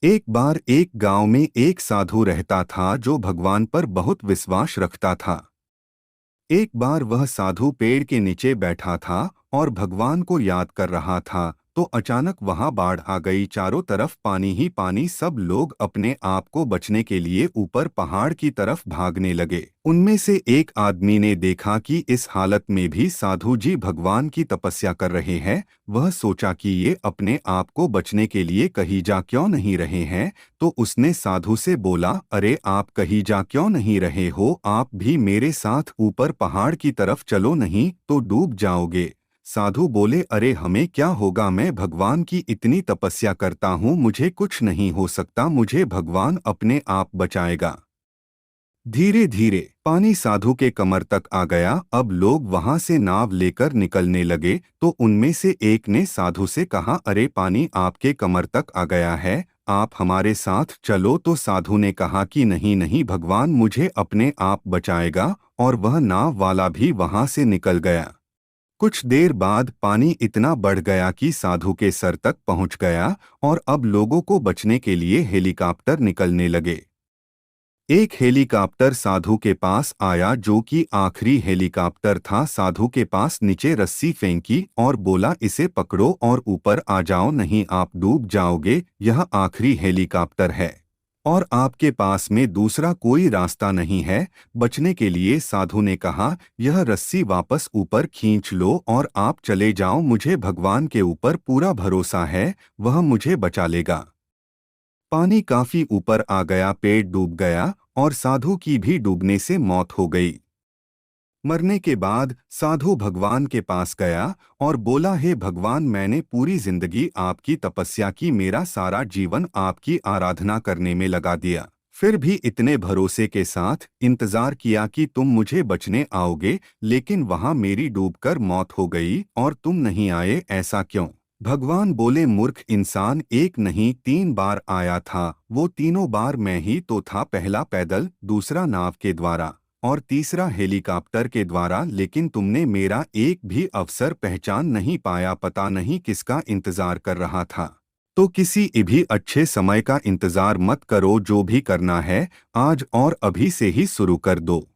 एक बार एक गांव में एक साधु रहता था जो भगवान पर बहुत विश्वास रखता था। एक बार वह साधु पेड़ के नीचे बैठा था और भगवान को याद कर रहा था, तो अचानक वहां बाढ़ आ गई। चारों तरफ पानी ही पानी। सब लोग अपने आप को बचने के लिए ऊपर पहाड़ की तरफ भागने लगे। उनमें से एक आदमी ने देखा कि इस हालत में भी साधु जी भगवान की तपस्या कर रहे हैं। वह सोचा कि ये अपने आप को बचने के लिए कहीं जा क्यों नहीं रहे हैं। तो उसने साधु से बोला, अरे आप कहीं जा क्यों नहीं रहे हो? आप भी मेरे साथ ऊपर पहाड़ की तरफ चलो, नहीं तो डूब जाओगे। साधु बोले, अरे हमें क्या होगा? मैं भगवान की इतनी तपस्या करता हूँ, मुझे कुछ नहीं हो सकता, मुझे भगवान अपने आप बचाएगा। धीरे धीरे पानी साधु के कमर तक आ गया। अब लोग वहां से नाव लेकर निकलने लगे, तो उनमें से एक ने साधु से कहा, अरे पानी आपके कमर तक आ गया है, आप हमारे साथ चलो। तो साधु ने कहा कि नहीं नहीं, भगवान मुझे अपने आप बचाएगा। और वह नाव वाला भी वहां से निकल गया। कुछ देर बाद पानी इतना बढ़ गया कि साधु के सर तक पहुंच गया और अब लोगों को बचने के लिए हेलीकॉप्टर निकलने लगे। एक हेलीकॉप्टर साधु के पास आया, जो कि आखिरी हेलीकॉप्टर था। साधु के पास नीचे रस्सी फेंकी और बोला, इसे पकड़ो और ऊपर आ जाओ, नहीं आप डूब जाओगे। यह आखिरी हेलीकॉप्टर है और आपके पास में दूसरा कोई रास्ता नहीं है बचने के लिए। साधु ने कहा, यह रस्सी वापस ऊपर खींच लो और आप चले जाओ। मुझे भगवान के ऊपर पूरा भरोसा है, वह मुझे बचा लेगा। पानी काफी ऊपर आ गया, पेड़ डूब गया और साधु की भी डूबने से मौत हो गई। मरने के बाद साधु भगवान के पास गया और बोला, हे भगवान, मैंने पूरी जिंदगी आपकी तपस्या की, मेरा सारा जीवन आपकी आराधना करने में लगा दिया, फिर भी इतने भरोसे के साथ इंतजार किया कि तुम मुझे बचने आओगे, लेकिन वहां मेरी डूबकर मौत हो गई और तुम नहीं आए, ऐसा क्यों? भगवान बोले, मूर्ख इंसान, एक नहीं 3 बार आया था। वो तीनों बार मैं ही तो था, पहला पैदल, दूसरा नाव के द्वारा और तीसरा हेलीकॉप्टर के द्वारा, लेकिन तुमने मेरा एक भी अवसर पहचान नहीं पाया। पता नहीं किसका इंतजार कर रहा था। तो किसी भी अच्छे समय का इंतजार मत करो, जो भी करना है आज और अभी से ही शुरू कर दो।